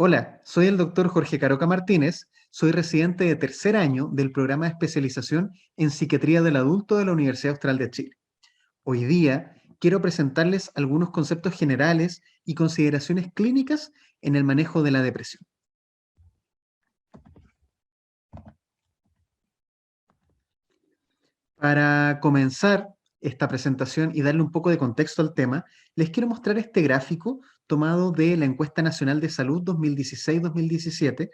Hola, soy el doctor Jorge Caroca Martínez, soy residente de tercer año del programa de especialización en psiquiatría del adulto de la Universidad Austral de Chile. Hoy día quiero presentarles algunos conceptos generales y consideraciones clínicas en el manejo de la depresión. Para comenzar esta presentación y darle un poco de contexto al tema, les quiero mostrar este gráfico tomado de la Encuesta Nacional de Salud 2016-2017,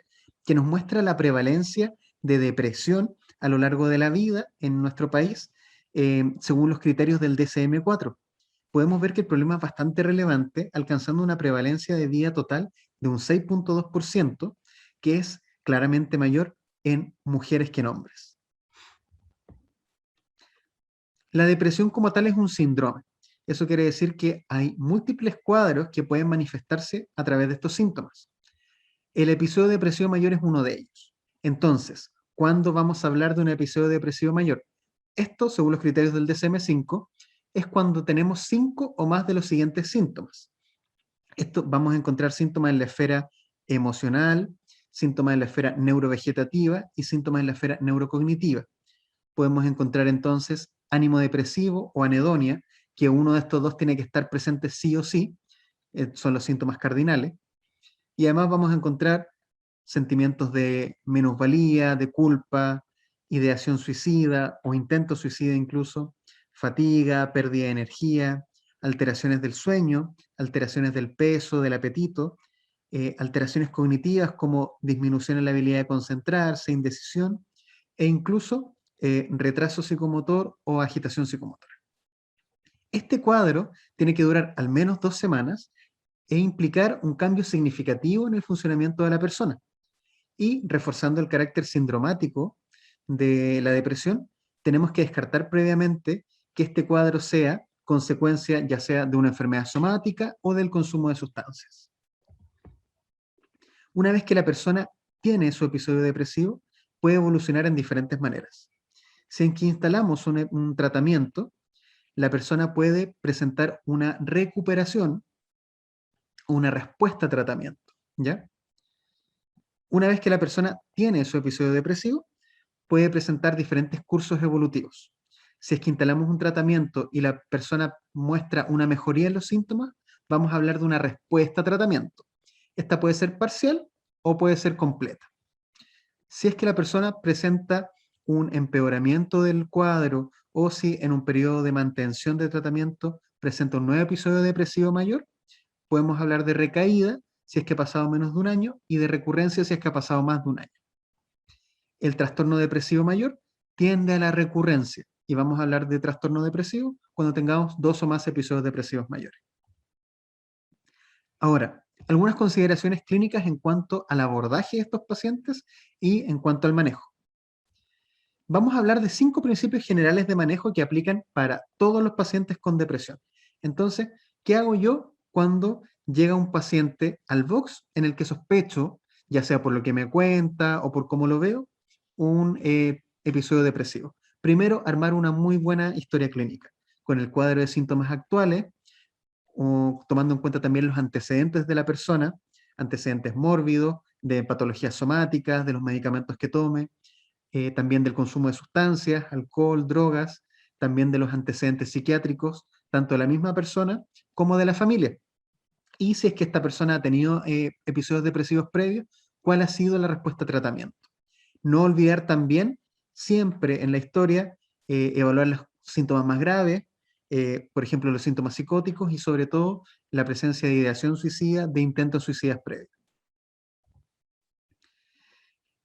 que nos muestra la prevalencia de depresión a lo largo de la vida en nuestro país, según los criterios del DSM-4. Podemos ver que el problema es bastante relevante, alcanzando una prevalencia de vida total de un 6,2%, que es claramente mayor en mujeres que en hombres. La depresión como tal es un síndrome. Eso quiere decir que hay múltiples cuadros que pueden manifestarse a través de estos síntomas. El episodio depresivo mayor es uno de ellos. Entonces, ¿cuándo vamos a hablar de un episodio depresivo mayor? Esto, según los criterios del DSM-5, es cuando tenemos 5 o más de los siguientes síntomas. Esto vamos a encontrar síntomas en la esfera emocional, síntomas en la esfera neurovegetativa y síntomas en la esfera neurocognitiva. Podemos encontrar entonces ánimo depresivo o anedonia, que uno de estos dos tiene que estar presente sí o sí, son los síntomas cardinales. Y además vamos a encontrar sentimientos de minusvalía, de culpa, ideación suicida o intento suicida incluso, fatiga, pérdida de energía, alteraciones del sueño, alteraciones del peso, del apetito, alteraciones cognitivas como disminución en la habilidad de concentrarse, indecisión e incluso retraso psicomotor o agitación psicomotora. Este cuadro tiene que durar al menos 2 semanas e implicar un cambio significativo en el funcionamiento de la persona. Y reforzando el carácter sindromático de la depresión, tenemos que descartar previamente que este cuadro sea consecuencia ya sea de una enfermedad somática o del consumo de sustancias. Una vez que la persona tiene su episodio depresivo, puede evolucionar en diferentes maneras. Si en que instalamos un tratamiento, la persona puede presentar una recuperación o una respuesta a tratamiento, ¿ya? Una vez que la persona tiene su episodio depresivo, puede presentar diferentes cursos evolutivos. Si es que instalamos un tratamiento y la persona muestra una mejoría en los síntomas, vamos a hablar de una respuesta a tratamiento. Esta puede ser parcial o puede ser completa. Si es que la persona presenta un empeoramiento del cuadro o si en un periodo de mantención de tratamiento presenta un nuevo episodio depresivo mayor, podemos hablar de recaída si es que ha pasado menos de un año y de recurrencia si es que ha pasado más de un año. El trastorno depresivo mayor tiende a la recurrencia y vamos a hablar de trastorno depresivo cuando tengamos 2 o más episodios depresivos mayores. Ahora, algunas consideraciones clínicas en cuanto al abordaje de estos pacientes y en cuanto al manejo. Vamos a hablar de 5 principios generales de manejo que aplican para todos los pacientes con depresión. Entonces, ¿qué hago yo cuando llega un paciente al box en el que sospecho, ya sea por lo que me cuenta o por cómo lo veo, un episodio depresivo? Primero, armar una muy buena historia clínica, con el cuadro de síntomas actuales, o tomando en cuenta también los antecedentes de la persona, antecedentes mórbidos, de patologías somáticas, de los medicamentos que tome, también del consumo de sustancias, alcohol, drogas, también de los antecedentes psiquiátricos, tanto de la misma persona como de la familia. Y si es que esta persona ha tenido episodios depresivos previos, ¿cuál ha sido la respuesta a tratamiento? No olvidar también, siempre en la historia, evaluar los síntomas más graves, por ejemplo, los síntomas psicóticos y sobre todo la presencia de ideación suicida, de intentos suicidas previos.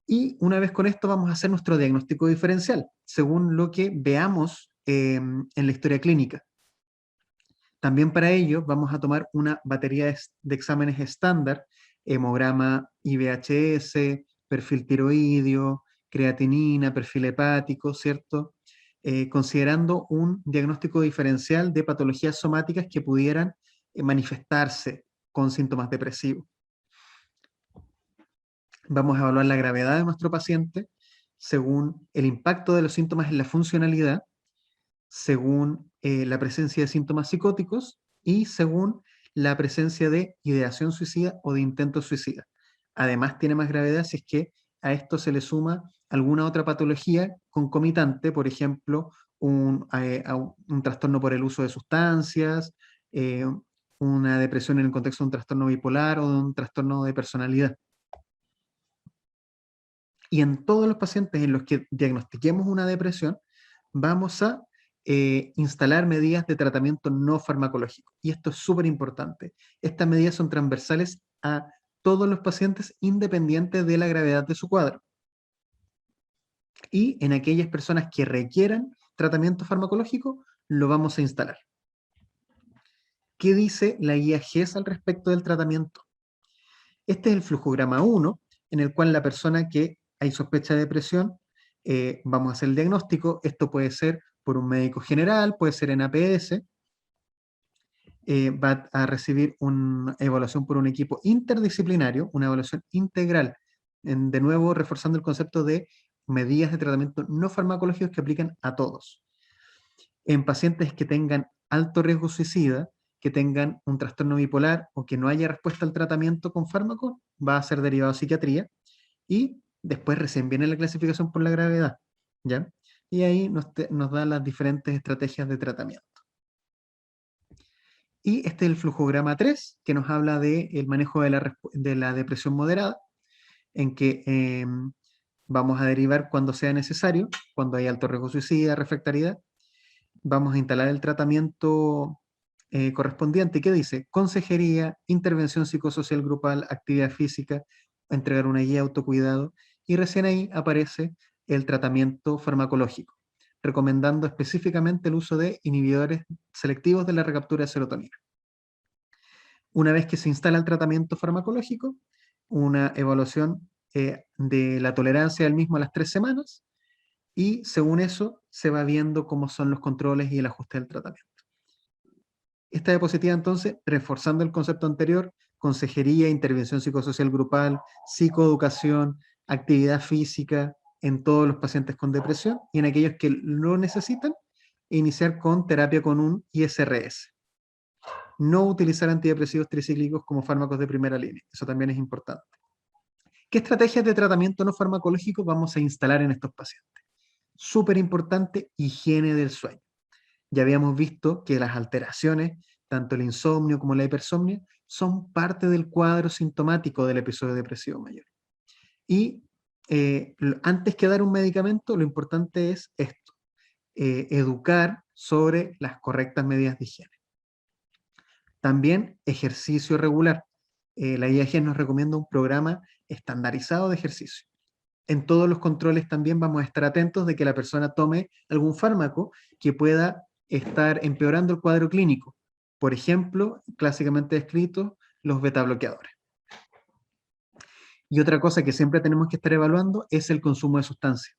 Y una vez con esto vamos a hacer nuestro diagnóstico diferencial, según lo que veamos en la historia clínica. También para ello vamos a tomar una batería de exámenes estándar, hemograma IVHS, perfil tiroideo, creatinina, perfil hepático, ¿cierto? Considerando un diagnóstico diferencial de patologías somáticas que pudieran manifestarse con síntomas depresivos. Vamos a evaluar la gravedad de nuestro paciente según el impacto de los síntomas en la funcionalidad, según la presencia de síntomas psicóticos y según la presencia de ideación suicida o de intento suicida. Además tiene más gravedad si es que a esto se le suma alguna otra patología concomitante, por ejemplo, un trastorno por el uso de sustancias, eh, una depresión en el contexto de un trastorno bipolar o de un trastorno de personalidad. Y en todos los pacientes en los que diagnostiquemos una depresión, vamos a instalar medidas de tratamiento no farmacológico. Y esto es súper importante. Estas medidas son transversales a todos los pacientes independientes de la gravedad de su cuadro. Y en aquellas personas que requieran tratamiento farmacológico, lo vamos a instalar. ¿Qué dice la guía GES al respecto del tratamiento? Este es el flujograma 1, en el cual la persona que hay sospecha de depresión, vamos a hacer el diagnóstico. Esto puede ser por un médico general, puede ser en APS, va a recibir una evaluación por un equipo interdisciplinario, una evaluación integral, de nuevo reforzando el concepto de medidas de tratamiento no farmacológicos que aplican a todos. En pacientes que tengan alto riesgo suicida, que tengan un trastorno bipolar o que no haya respuesta al tratamiento con fármacos, va a ser derivado a psiquiatría y después recién viene la clasificación por la gravedad, ¿ya? Y ahí nos da las diferentes estrategias de tratamiento. Y este es el flujograma 3, que nos habla del manejo de la depresión moderada, en que vamos a derivar cuando sea necesario, cuando hay alto riesgo suicida, refractariedad. Vamos a instalar el tratamiento correspondiente, que dice consejería, intervención psicosocial grupal, actividad física, entregar una guía de autocuidado, y recién ahí aparece el tratamiento farmacológico, recomendando específicamente el uso de inhibidores selectivos de la recaptura de serotonina. Una vez que se instala el tratamiento farmacológico, una evaluación de la tolerancia del mismo a las 3 semanas, y según eso se va viendo cómo son los controles y el ajuste del tratamiento. Esta diapositiva entonces, reforzando el concepto anterior, consejería, intervención psicosocial grupal, psicoeducación, actividad física en todos los pacientes con depresión, y en aquellos que lo necesitan, iniciar con terapia con un ISRS. No utilizar antidepresivos tricíclicos como fármacos de primera línea, eso también es importante. ¿Qué estrategias de tratamiento no farmacológico vamos a instalar en estos pacientes? Súper importante, higiene del sueño. Ya habíamos visto que las alteraciones, tanto el insomnio como la hipersomnia, son parte del cuadro sintomático del episodio depresivo mayor. Y antes que dar un medicamento, lo importante es esto, educar sobre las correctas medidas de higiene. También ejercicio regular. La IAG nos recomienda un programa estandarizado de ejercicio. En todos los controles también vamos a estar atentos de que la persona tome algún fármaco que pueda estar empeorando el cuadro clínico. Por ejemplo, clásicamente descritos, los beta bloqueadores. Y otra cosa que siempre tenemos que estar evaluando es el consumo de sustancias.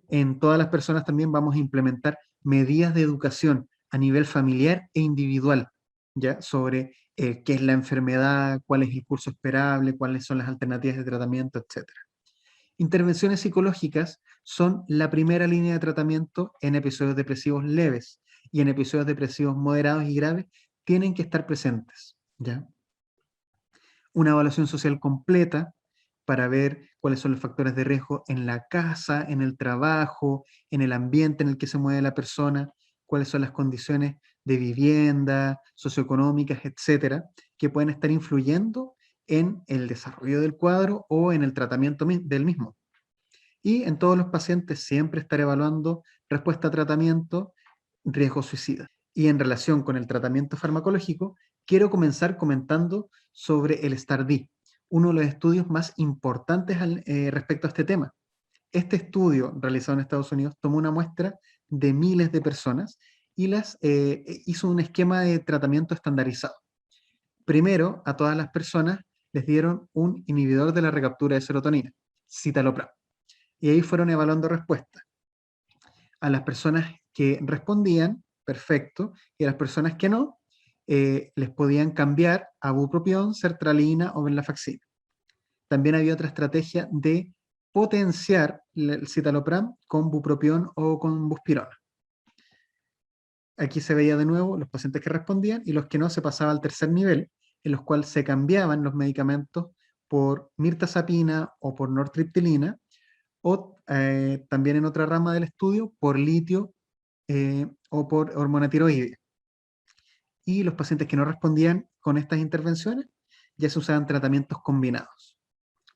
En todas las personas también vamos a implementar medidas de educación a nivel familiar e individual, ¿ya? Sobre qué es la enfermedad, cuál es el curso esperable, cuáles son las alternativas de tratamiento, etc. Intervenciones psicológicas son la primera línea de tratamiento en episodios depresivos leves, y en episodios depresivos moderados y graves tienen que estar presentes, ¿ya? Una evaluación social completa para ver cuáles son los factores de riesgo en la casa, en el trabajo, en el ambiente en el que se mueve la persona, cuáles son las condiciones de vivienda, socioeconómicas, etcétera, que pueden estar influyendo en el desarrollo del cuadro o en el tratamiento del mismo. Y en todos los pacientes siempre estar evaluando respuesta a tratamiento, riesgo suicida. Y en relación con el tratamiento farmacológico, quiero comenzar comentando sobre el STAR-D, uno de los estudios más importantes respecto a este tema. Este estudio, realizado en Estados Unidos, tomó una muestra de miles de personas y hizo un esquema de tratamiento estandarizado. Primero, a todas las personas les dieron un inhibidor de la recaptura de serotonina, citalopram, y ahí fueron evaluando respuestas. A las personas que respondían, perfecto, y a las personas que no, les podían cambiar a bupropión, sertralina o venlafaxina. También había otra estrategia de potenciar el citalopram con bupropión o con buspirona. Aquí se veía de nuevo los pacientes que respondían, y los que no se pasaba al tercer nivel, en los cuales se cambiaban los medicamentos por mirtazapina o por nortriptilina, o también en otra rama del estudio por litio o por hormona tiroidea. Y los pacientes que no respondían con estas intervenciones ya se usaban tratamientos combinados.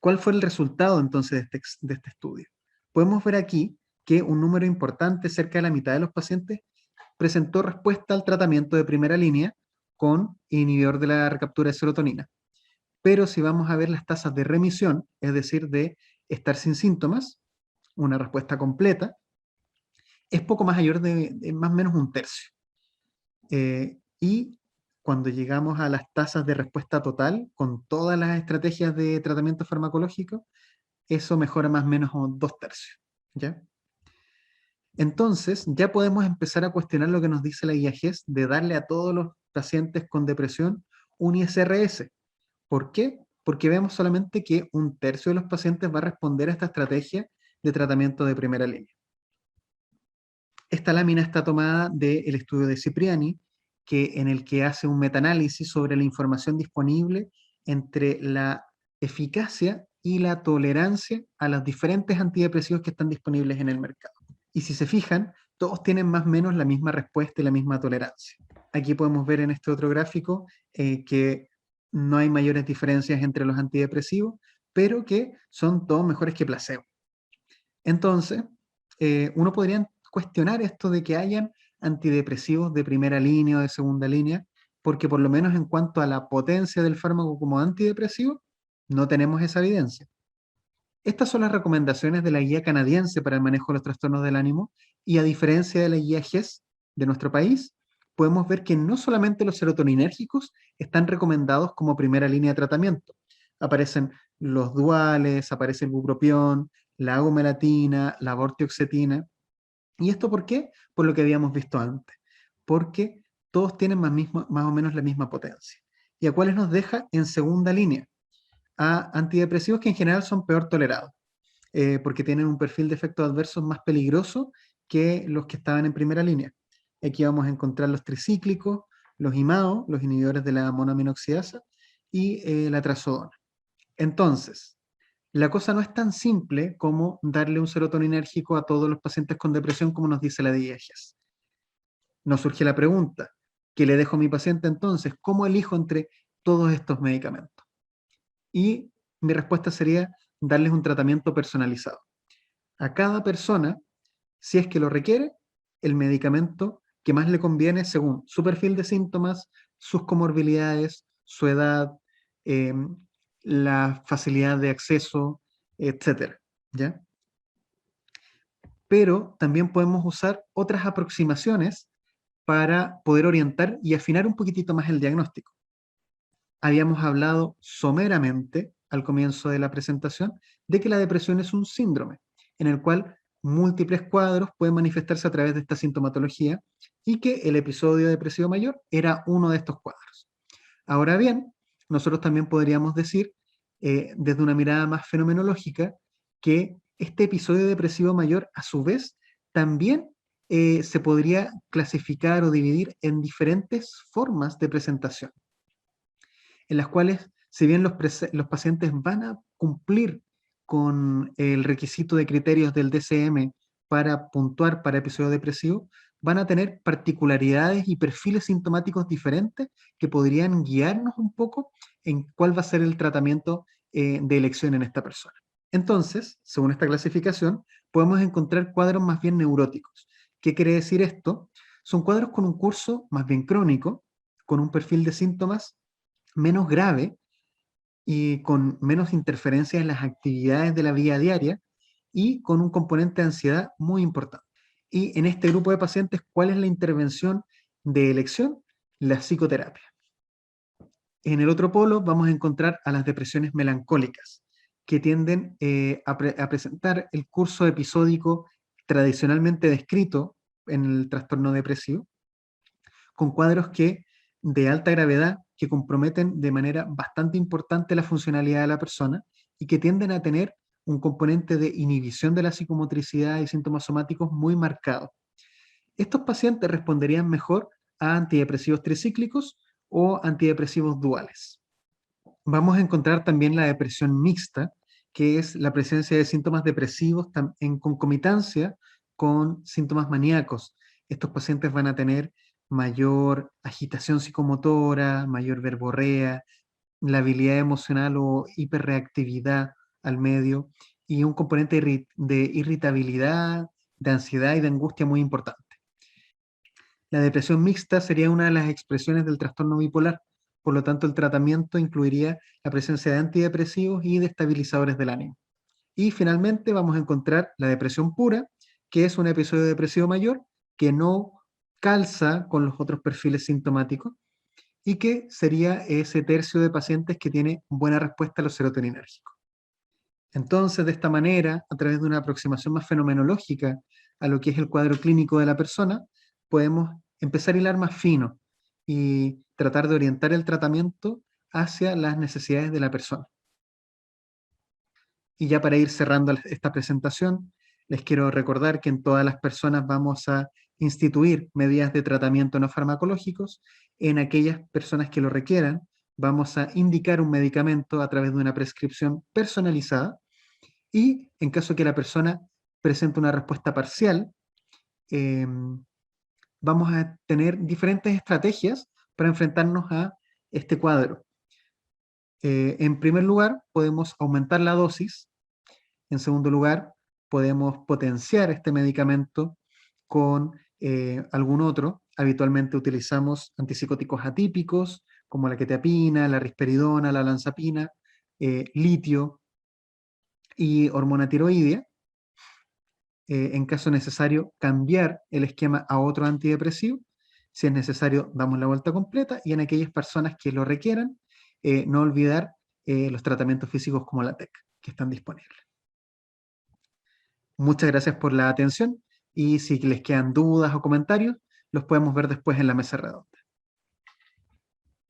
¿Cuál fue el resultado entonces de este estudio? Podemos ver aquí que un número importante, cerca de la mitad de los pacientes, presentó respuesta al tratamiento de primera línea con inhibidor de la recaptura de serotonina. Pero si vamos a ver las tasas de remisión, es decir, de estar sin síntomas, una respuesta completa, es poco más mayor de más o menos un tercio. Y cuando llegamos a las tasas de respuesta total, con todas las estrategias de tratamiento farmacológico, eso mejora más o menos un 2/3. ¿Ya? Entonces, ya podemos empezar a cuestionar lo que nos dice la guía GES de darle a todos los pacientes con depresión un ISRS. ¿Por qué? Porque vemos solamente que un tercio de los pacientes va a responder a esta estrategia de tratamiento de primera línea. Esta lámina está tomada del estudio de Cipriani, en el que hace un metaanálisis sobre la información disponible entre la eficacia y la tolerancia a los diferentes antidepresivos que están disponibles en el mercado. Y si se fijan, todos tienen más o menos la misma respuesta y la misma tolerancia. Aquí podemos ver en este otro gráfico que no hay mayores diferencias entre los antidepresivos, pero que son todos mejores que placebo. Entonces, uno podría cuestionar esto de que hayan antidepresivos de primera línea o de segunda línea, porque por lo menos en cuanto a la potencia del fármaco como antidepresivo, no tenemos esa evidencia. Estas son las recomendaciones de la guía canadiense para el manejo de los trastornos del ánimo, y a diferencia de la guía GES de nuestro país, podemos ver que no solamente los serotoninérgicos están recomendados como primera línea de tratamiento. Aparecen los duales, aparece el bupropión, la agomelatina, la vortioxetina. ¿Y esto por qué? Por lo que habíamos visto antes. Porque todos tienen más o menos la misma potencia. ¿Y a cuáles nos deja en segunda línea? A antidepresivos que en general son peor tolerados, porque tienen un perfil de efectos adversos más peligroso que los que estaban en primera línea. Aquí vamos a encontrar los tricíclicos, los IMAO, los inhibidores de la monoaminoxidasa, y la trazodona. Entonces, la cosa no es tan simple como darle un serotoninérgico a todos los pacientes con depresión, como nos dice la DIEGES. Nos surge la pregunta, ¿qué le dejo a mi paciente entonces? ¿Cómo elijo entre todos estos medicamentos? Y mi respuesta sería darles un tratamiento personalizado. A cada persona, si es que lo requiere, el medicamento que más le conviene según su perfil de síntomas, sus comorbilidades, su edad, eh, la facilidad de acceso, etcétera, ¿ya? Pero también podemos usar otras aproximaciones para poder orientar y afinar un poquitito más el diagnóstico. Habíamos hablado someramente al comienzo de la presentación de que la depresión es un síndrome en el cual múltiples cuadros pueden manifestarse a través de esta sintomatología, y que el episodio depresivo mayor era uno de estos cuadros. Ahora bien, nosotros también podríamos decir, desde una mirada más fenomenológica, que este episodio depresivo mayor, a su vez, también se podría clasificar o dividir en diferentes formas de presentación, en las cuales, si bien los pacientes van a cumplir con el requisito de criterios del DCM para puntuar para episodio depresivo, van a tener particularidades y perfiles sintomáticos diferentes que podrían guiarnos un poco en cuál va a ser el tratamiento de elección en esta persona. Entonces, según esta clasificación, podemos encontrar cuadros más bien neuróticos. ¿Qué quiere decir esto? Son cuadros con un curso más bien crónico, con un perfil de síntomas menos grave y con menos interferencias en las actividades de la vida diaria, y con un componente de ansiedad muy importante. Y en este grupo de pacientes, ¿cuál es la intervención de elección? La psicoterapia. En el otro polo vamos a encontrar a las depresiones melancólicas, que tienden a presentar el curso episódico tradicionalmente descrito en el trastorno depresivo, con cuadros de alta gravedad que comprometen de manera bastante importante la funcionalidad de la persona, y que tienden a tener un componente de inhibición de la psicomotricidad y síntomas somáticos muy marcado. Estos pacientes responderían mejor a antidepresivos tricíclicos o antidepresivos duales. Vamos a encontrar también la depresión mixta, que es la presencia de síntomas depresivos en concomitancia con síntomas maníacos. Estos pacientes van a tener mayor agitación psicomotora, mayor verborrea, la habilidad emocional o hiperreactividad al medio y un componente de irritabilidad, de ansiedad y de angustia muy importante. La depresión mixta sería una de las expresiones del trastorno bipolar, por lo tanto el tratamiento incluiría la presencia de antidepresivos y de estabilizadores del ánimo. Y finalmente vamos a encontrar la depresión pura, que es un episodio depresivo mayor que no calza con los otros perfiles sintomáticos y que sería ese tercio de pacientes que tiene buena respuesta a los serotoninérgicos. Entonces, de esta manera, a través de una aproximación más fenomenológica a lo que es el cuadro clínico de la persona, podemos empezar a hilar más fino y tratar de orientar el tratamiento hacia las necesidades de la persona. Y ya para ir cerrando esta presentación, les quiero recordar que en todas las personas vamos a instituir medidas de tratamiento no farmacológicos. En aquellas personas que lo requieran, vamos a indicar un medicamento a través de una prescripción personalizada. Y en caso que la persona presente una respuesta parcial, eh, vamos a tener diferentes estrategias para enfrentarnos a este cuadro. En primer lugar, podemos aumentar la dosis. En segundo lugar, podemos potenciar este medicamento con algún otro. Habitualmente utilizamos antipsicóticos atípicos, como la quetiapina, la risperidona, la olanzapina, litio y hormona tiroidea. En caso necesario, cambiar el esquema a otro antidepresivo. Si es necesario, damos la vuelta completa y en aquellas personas que lo requieran, no olvidar los tratamientos físicos como la TEC, que están disponibles. Muchas gracias por la atención y si les quedan dudas o comentarios, los podemos ver después en la mesa redonda.